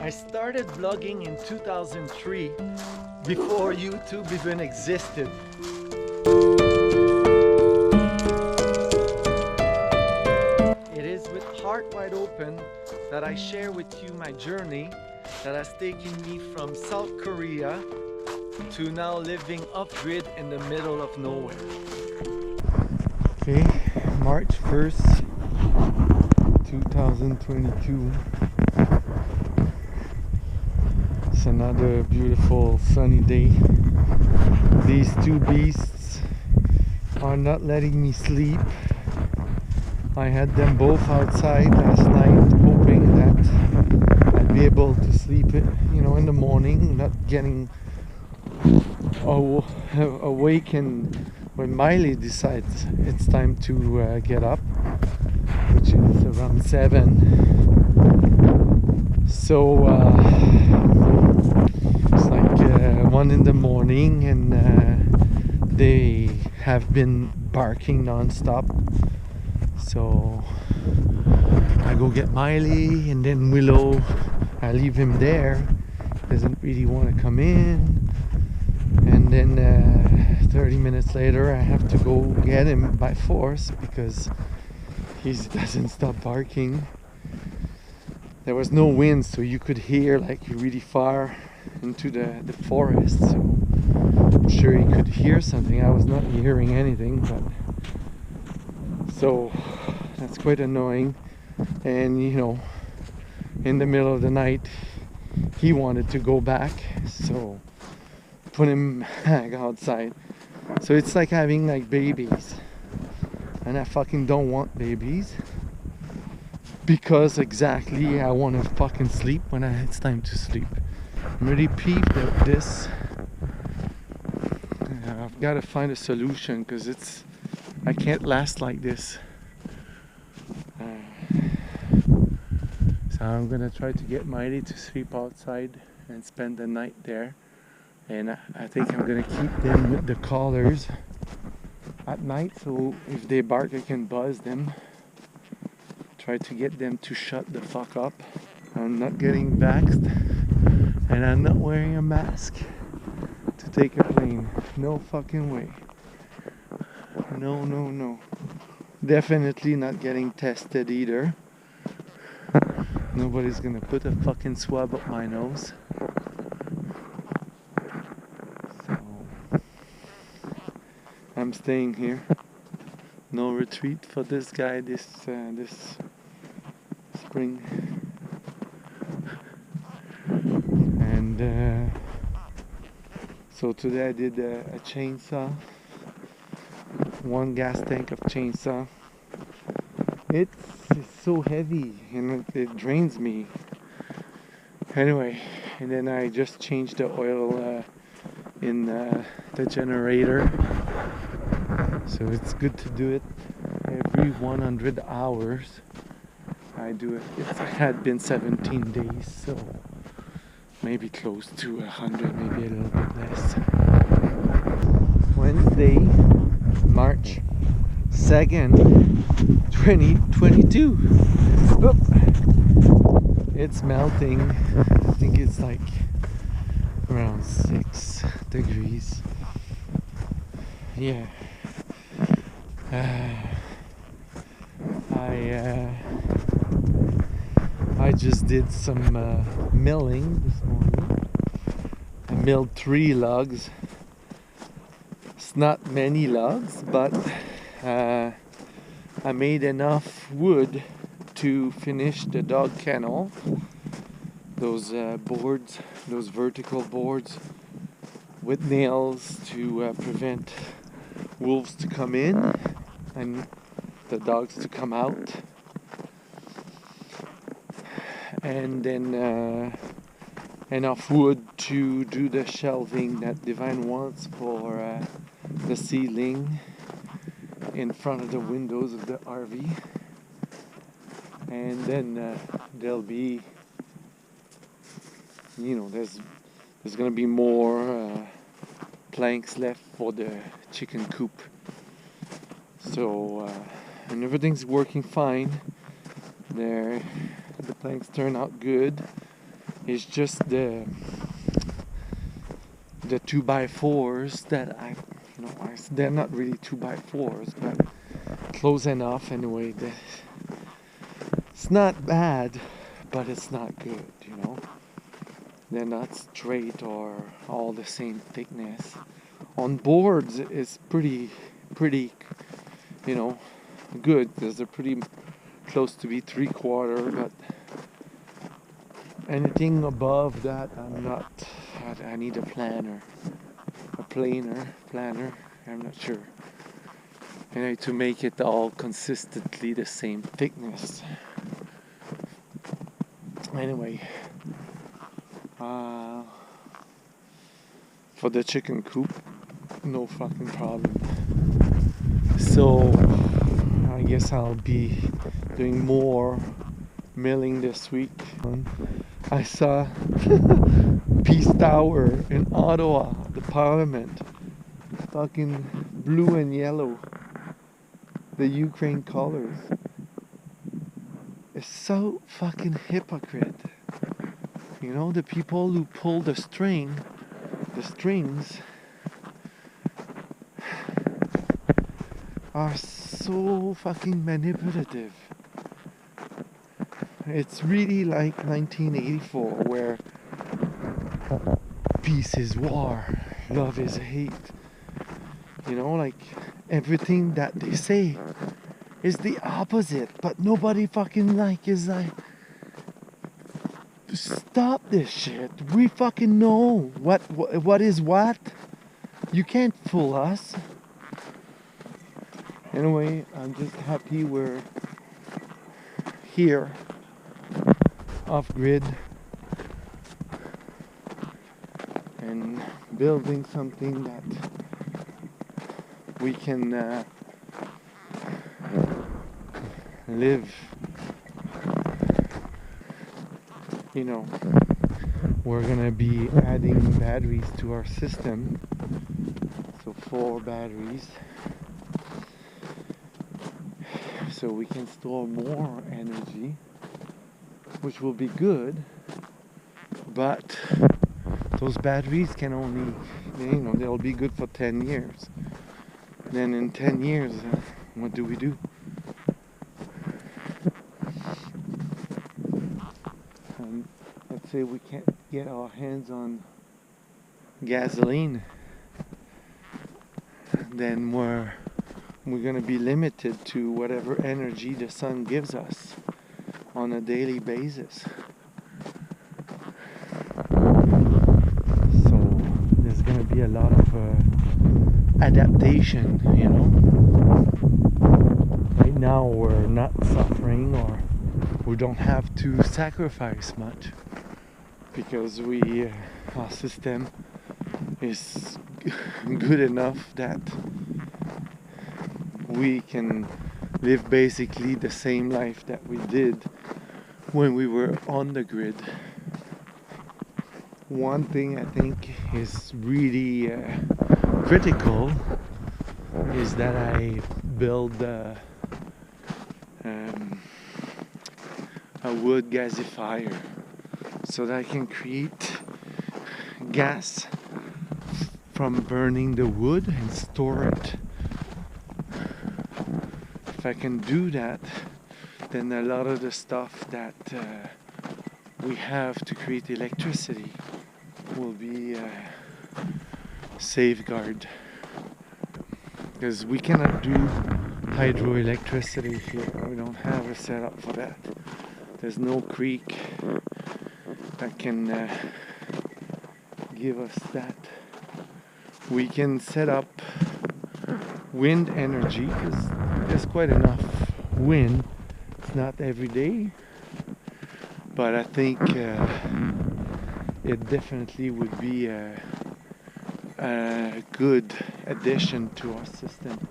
I started vlogging in 2003, before YouTube even existed. It is with heart wide open that I share with you my journey that has taken me from South Korea to now living off-grid in the middle of nowhere. Okay, March 1st, 2022. It's another beautiful sunny day. These two beasts are not letting me sleep. I had them both outside last night, hoping that I'd be able to sleep it, in the morning, not getting awakened when Miley decides it's time to get up, which is around 7. So it's like 1 in the morning, and they have been barking non-stop. So I go get Miley, and then Willow, I leave him there, doesn't really want to come in, and then 30 minutes later I have to go get him by force because he doesn't stop barking. There was no wind, so you could hear like really far into the forest, so I'm sure he could hear something. I was not hearing anything, but so that's quite annoying. And in the middle of the night he wanted to go back, so put him back outside. So it's like having like babies, and I fucking don't want babies, because exactly I want to fucking sleep when it's time to sleep. I'm really peeved at this. I've got to find a solution, because I can't last like this. So I'm gonna try to get Miley to sleep outside and spend the night there, and I think I'm gonna keep them with the collars at night, so if they bark I can buzz them. Try to get them to shut the fuck up. I'm not getting vaxxed, and I'm not wearing a mask to take a plane. No fucking way. No. Definitely not getting tested either. Nobody's gonna put a fucking swab up my nose. So I'm staying here. No retreat for this guy this spring. And so today I did a chainsaw, 1 gas tank of chainsaw. It's so heavy and it drains me. Anyway, and then I just changed the oil in the generator. So it's good to do it every 100 hours. I do it. It had been 17 days, so maybe close to 100, maybe a little bit less. Wednesday, March 2nd, 2022. Oop. It's melting. I think it's like around 6 degrees. Yeah. I just did some milling this morning. I milled 3 logs. It's not many logs, but I made enough wood to finish the dog kennel. Those boards, those vertical boards with nails to prevent wolves to come in and the dogs to come out. And then enough wood to do the shelving that Divine wants for the ceiling in front of the windows of the RV. And then there'll be, there's gonna be more planks left for the chicken coop. So and everything's working fine there. The planks turn out good. It's just the 2x4s that they're not really 2x4s, but close enough anyway. It's not bad, but it's not good, you know. They're not straight or all the same thickness. On boards, it's pretty, you know, good because they're pretty close to be 3/4, but anything above that, I need a planer, I'm not sure. Anyway, to make it all consistently the same thickness. Anyway, for the chicken coop, no fucking problem. So I guess I'll be doing more milling this week. I saw Peace Tower in Ottawa, the Parliament, fucking blue and yellow, the Ukraine colors. It's so fucking hypocrite. You know, the people who pull the strings are so fucking manipulative. It's really like 1984, where peace is war, love is hate. You know, like everything that they say is the opposite, but nobody fucking is like, stop this shit. We fucking know what is what. You can't fool us. Anyway, I'm just happy we're here, off grid, and building something that we can live. You know, we're gonna be adding batteries to our system, so 4 batteries, so we can store more energy, which will be good. But those batteries can only, they'll be good for 10 years. Then in 10 years, what do we do? Let's say we can't get our hands on gasoline, then we're gonna be limited to whatever energy the sun gives us on a daily basis. So there's gonna be a lot of adaptation, you know. Right now we're not suffering, or we don't have to sacrifice much, because our system is good enough that we can live basically the same life that we did when we were on the grid. One thing I think is really critical is that I build a wood gasifier, so that I can create gas from burning the wood and store it. If I can do that, then a lot of the stuff that we have to create electricity will be safeguarded, because we cannot do hydroelectricity here. We don't have a setup for that. There's no creek that can give us that. We can set up wind energy, because there's quite enough wind. It's not every day, but I think it definitely would be a good addition to our system.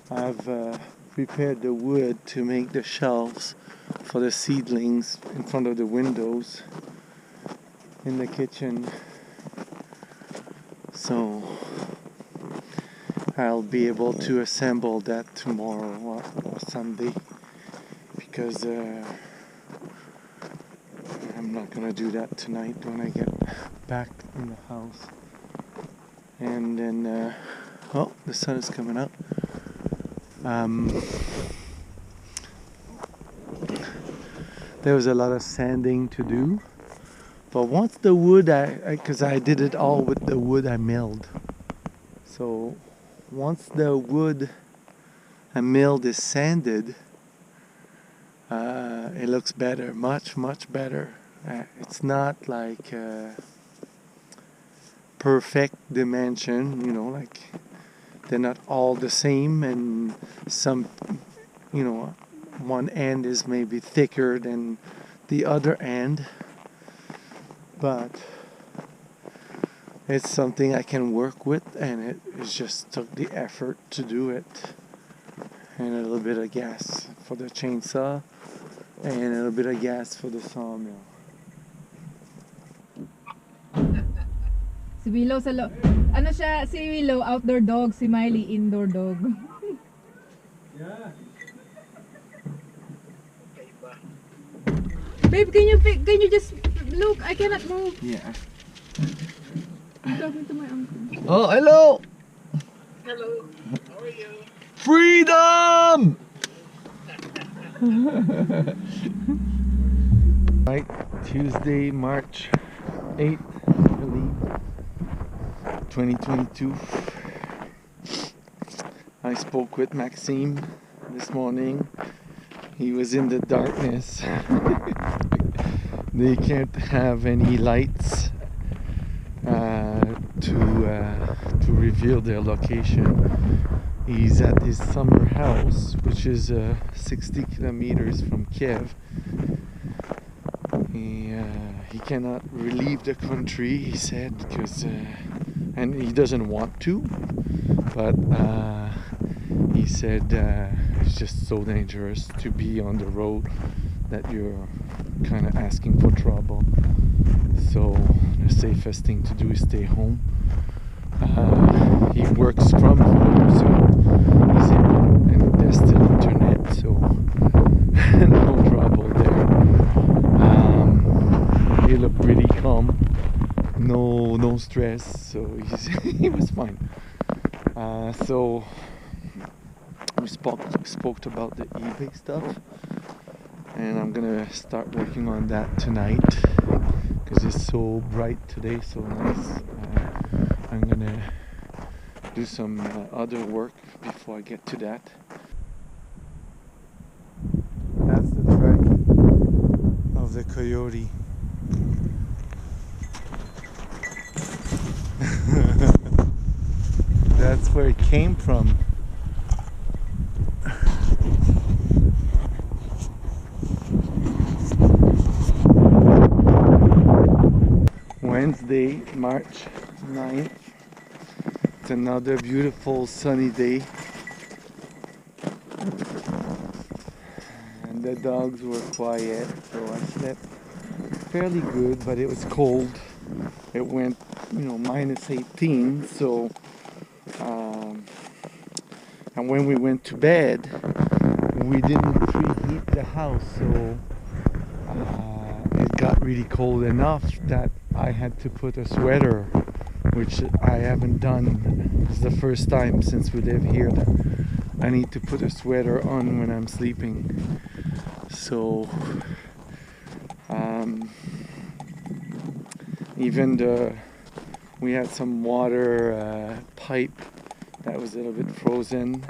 I've prepared the wood to make the shelves for the seedlings in front of the windows in the kitchen, so I'll be able to assemble that tomorrow or Sunday, because I'm I'm not gonna do that tonight when I get back in the house. And then, oh, the sun is coming up. There was a lot of sanding to do, but once the wood, because I did it all with the wood I milled. So once the wood I milled is sanded, it looks better, much better. It's not like perfect dimension, you know, like they're not all the same, and some, you know, one end is maybe thicker than the other end, but it's something I can work with, and it just took the effort to do it, and a little bit of gas for the chainsaw and a little bit of gas for the sawmill. Si Willow ano siya, si Willow outdoor dog, si Miley indoor dog. Yeah. Babe, can you just look? I cannot move. Yeah. I'm talking to my uncle. Oh, hello. Hello, how are you? Freedom. Right, Tuesday, March 8th, I believe, 2022. I spoke with Maxime this morning. He was in the darkness. They can't have any lights to reveal their location. He's at his summer house, which is 60 kilometers from Kiev. He cannot leave the country, he said, because and he doesn't want to, but he said it's just so dangerous to be on the road that you're kind of asking for trouble. So the safest thing to do is stay home. He works from home, so he's able, and there's still internet, so no trouble there. He looked really calm, no stress, so he was fine. So we spoke about the eBay stuff, and I'm gonna start working on that tonight because it's so bright today, so nice. I'm gonna do some other work before I get to that. That's the track of the coyote. That's where it came from. Wednesday, March 9th. It's another beautiful sunny day. And the dogs were quiet, so I slept fairly good, but it was cold. It went, you know, minus 18, so and when we went to bed, we didn't preheat the house, so it got really cold enough that I had to put a sweater, which I haven't done. It's the first time since we live here that I need to put a sweater on when I'm sleeping. So even we had some water pipe that was a little bit frozen,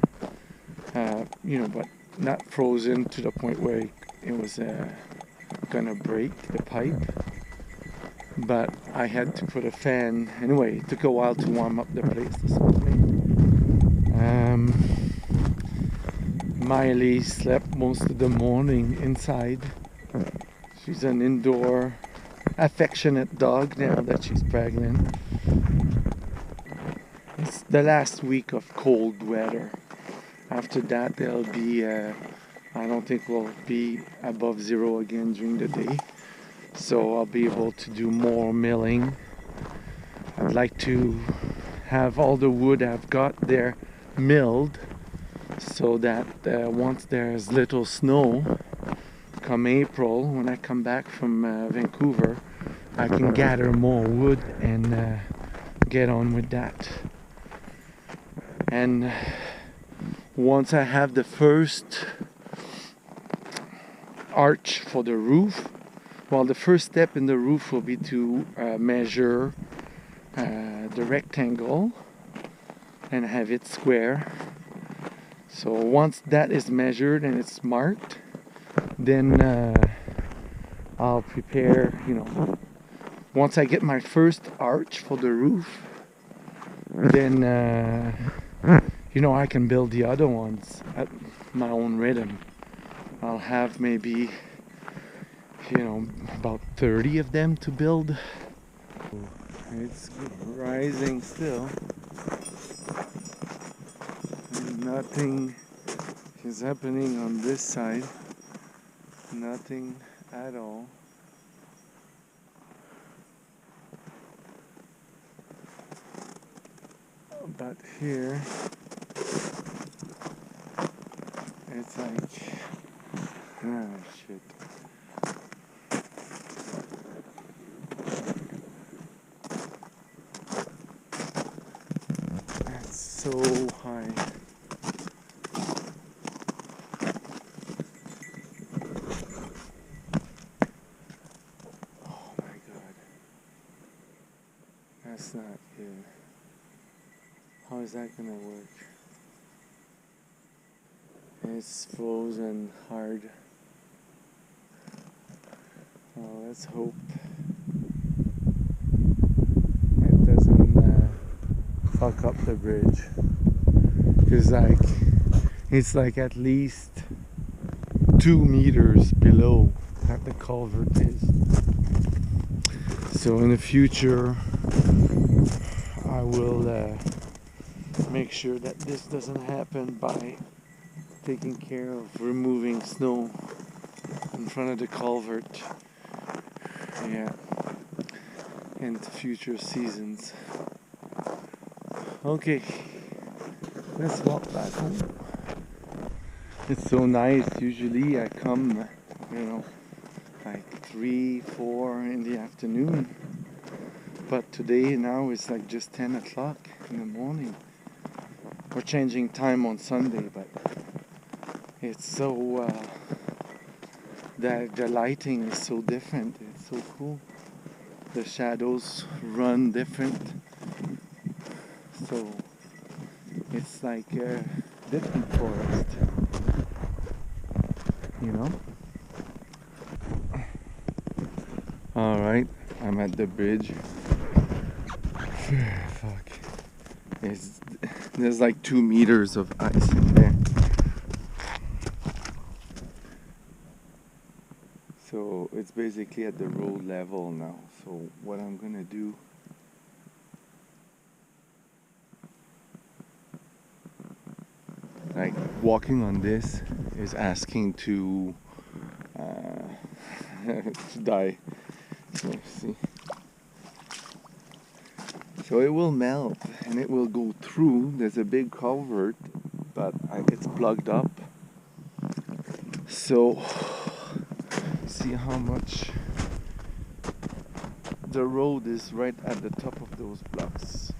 you know, but not frozen to the point where it was gonna break the pipe. But I had to put a fan. Anyway, it took a while to warm up the place this morning. Miley slept most of the morning inside. She's an indoor affectionate dog now that she's pregnant. It's the last week of cold weather. After that there'll be I don't think we'll be above zero again during the day, so I'll be able to do more milling. I'd like to have all the wood I've got there milled so that once there's little snow come April, when I come back from Vancouver, I can gather more wood and get on with that. And once I have the first arch for the roof, well, the first step in the roof will be to measure the rectangle and have it square. So once that is measured and it's marked, then I'll prepare, you know, once I get my first arch for the roof, then you know, I can build the other ones at my own rhythm. I'll have maybe, you know, about 30 of them to build. It's rising still. And nothing is happening on this side. Nothing at all. But here, it's like, ah, shit. That's so high. Oh my God. That's not good. How is that gonna work? It's frozen hard. Well, let's hope it doesn't fuck up the bridge. Cause like, it's like at least 2 meters below that the culvert is. So in the future, I will make sure that this doesn't happen by taking care of removing snow in front of the culvert, yeah, in future seasons. Okay, let's walk back home. It's so nice. Usually I come, you know, like 3, 4 in the afternoon, but today now it's like just 10 o'clock in the morning. We're changing time on Sunday, but it's so the lighting is so different. It's so cool. The shadows run different, so it's like a different forest, you know. All right, I'm at the bridge. Fuck. There's like 2 meters of ice in there. So it's basically at the road level now. So what I'm gonna do, like walking on this is asking to to die. So see. So it will melt and it will go through. There's a big culvert, but it's plugged up. So see how much the road is right at the top of those blocks.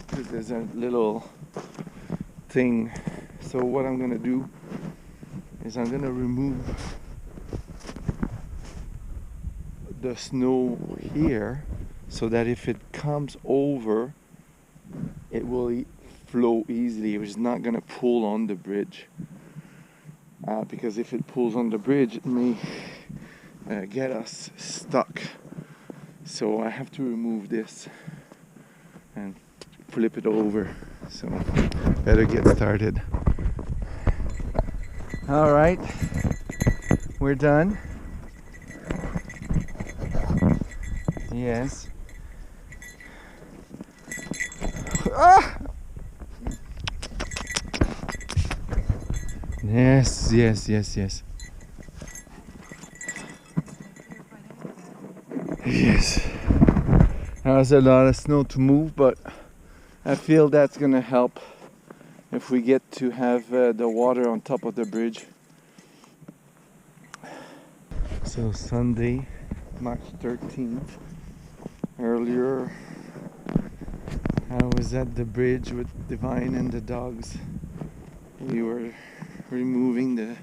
Because there's a little thing. So what I'm gonna do is I'm gonna remove the snow here, so that if it comes over, it will flow easily. It's not gonna pull on the bridge, because if it pulls on the bridge, it may get us stuck. So I have to remove this and flip it over. So better get started. All right, we're done. Yes. Ah! Yes, yes, yes, yes. Yes. There's a lot of snow to move, but I feel that's gonna help if we get to have the water on top of the bridge. So Sunday, March 13th. Earlier I was at the bridge with Divine and the dogs. We were removing the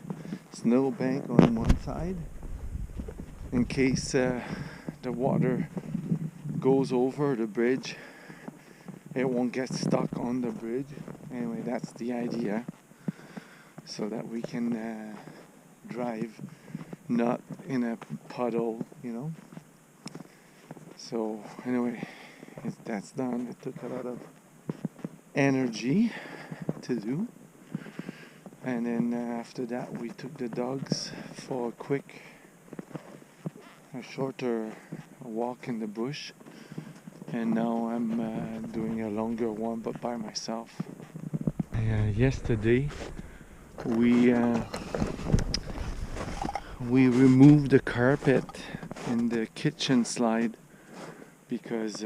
snowbank on one side in case the water goes over the bridge. It won't get stuck on the bridge. Anyway, that's the idea, so that we can drive not in a puddle, you know. So anyway, that's done. It took a lot of energy to do, and then after that we took the dogs for a shorter walk in the bush, and now I'm doing a longer one but by myself. Yesterday we removed the carpet in the kitchen slide because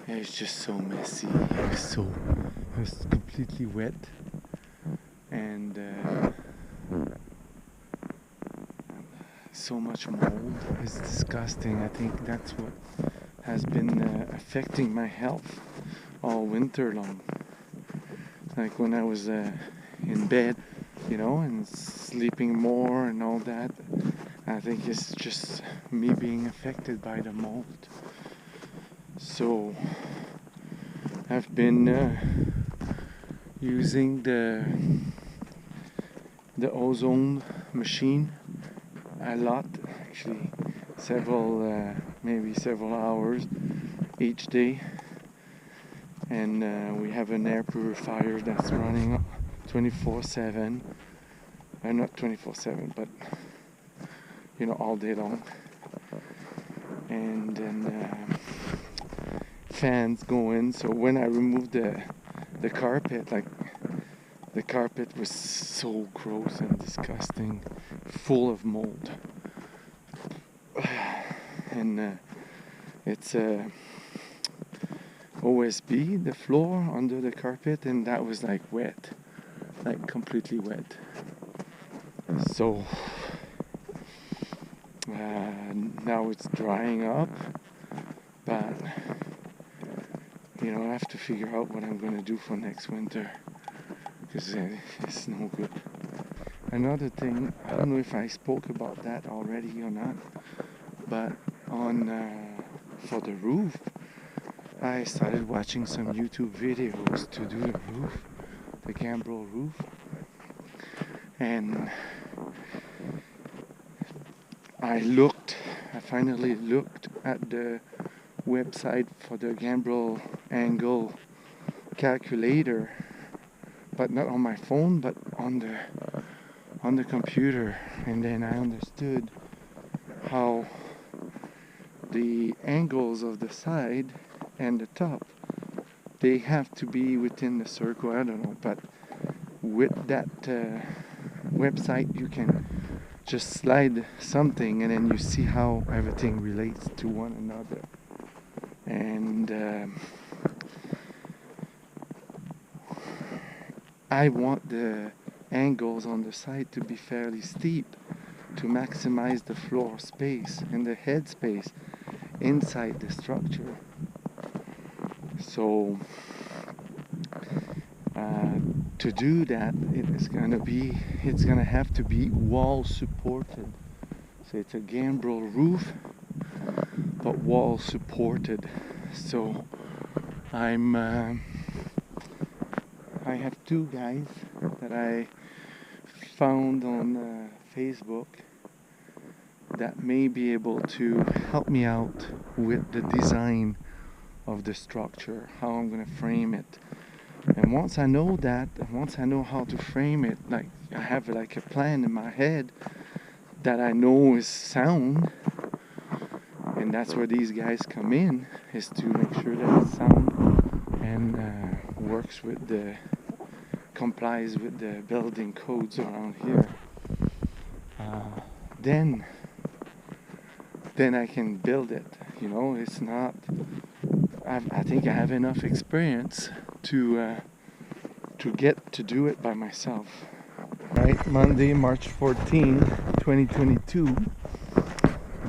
it's just so messy. It was completely wet, and so much mold. It's disgusting. I think that's what has been affecting my health all winter long. Like when I was in bed, you know, and sleeping more and all that, I think it's just me being affected by the mold. So I've been using the ozone machine a lot, actually, maybe several hours each day, and we have an air purifier that's running 24/7. Not 24/7, but you know, all day long, and then fans going. So when I removed the carpet, like, the carpet was so gross and disgusting, full of mold, and it's OSB, the floor under the carpet, and that was like wet, like completely wet. So now it's drying up, but you know, I have to figure out what I'm going to do for next winter, because it's no good. Another thing, I don't know if I spoke about that already or not, but for the roof, I started watching some YouTube videos to do the roof, the gambrel roof, and I finally looked at the website for the gambrel angle calculator, but not on my phone, but on the computer, and then I understood how the angles of the side and the top, they have to be within the circle. I don't know, but with that website you can just slide something and then you see how everything relates to one another. And I want the angles on the side to be fairly steep to maximize the floor space and the head space inside the structure. So to do that, it's gonna have to be wall supported. So it's a gambrel roof, but wall supported. So I have two guys that I found on Facebook that may be able to help me out with the design of the structure, how I'm gonna frame it. And once I know that, once I know how to frame it, like I have like a plan in my head that I know is sound, and that's where these guys come in, is to make sure that it's sound and complies with the building codes around here. Then I can build it. You know, it's not. I think I have enough experience to get to do it by myself. Right, Monday, March 14, 2022.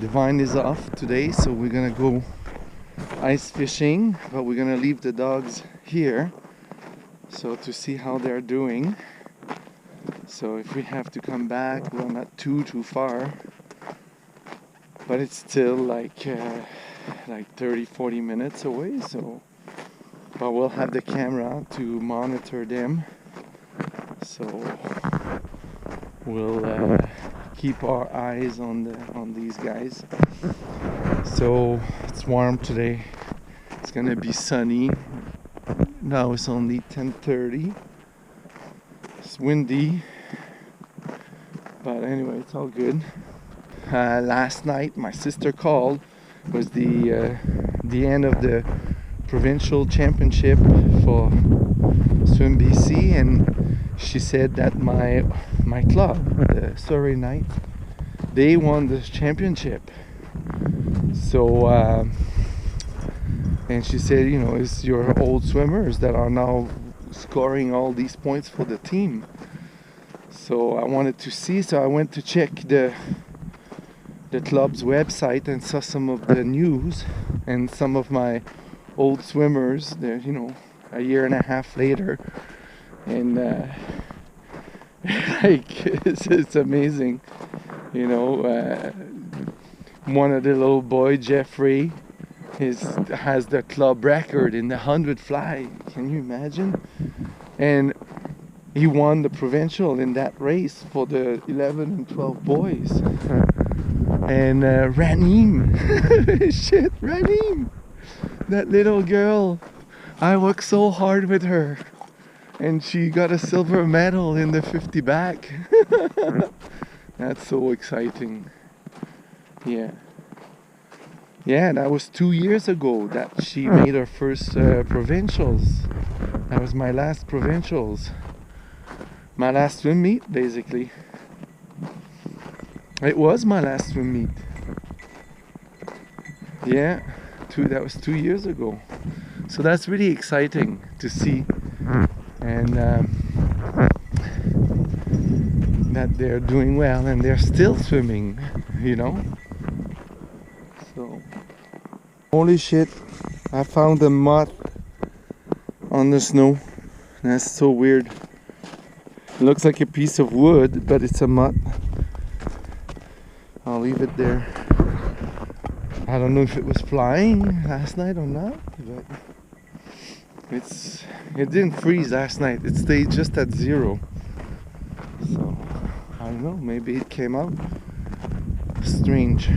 Divine is off today, so we're gonna go ice fishing, but we're gonna leave the dogs here so to see how they're doing. So if we have to come back, we're not too far, but it's still like 30-40 minutes away, so but we'll have the camera to monitor them, so we'll keep our eyes on these guys. So it's warm today, it's gonna be sunny. Now it's only 10:30. It's windy, but anyway, it's all good. Last night my sister called. It was the end of the provincial championship for Swim BC, and she said that my club, the Surrey Knights, they won the championship. So and she said, you know, it's your old swimmers that are now scoring all these points for the team. So I wanted to see, so I went to check the club's website and saw some of the news, and some of my old swimmers, they're, you know, a year and a half later, and like it's amazing, you know. One of the little boy, Jeffrey, has the club record in the 100 fly. Can you imagine? And he won the provincial in that race for the 11 and 12 boys. And Ranim, shit, Ranim, that little girl, I worked so hard with her, and she got a silver medal in the 50 back. That's so exciting. Yeah. Yeah, that was 2 years ago that she made her first provincials. That was my last provincials. My last swim meet, basically. It was my last swim meet. Yeah, that was 2 years ago. So that's really exciting to see. And that they're doing well and they're still swimming, you know. So, holy shit, I found a moth on the snow. That's so weird. It looks like a piece of wood, but it's a moth. I'll leave it there. I don't know if it was flying last night or not, but it didn't freeze last night. It stayed just at 0. So I don't know, maybe it came out. Strange.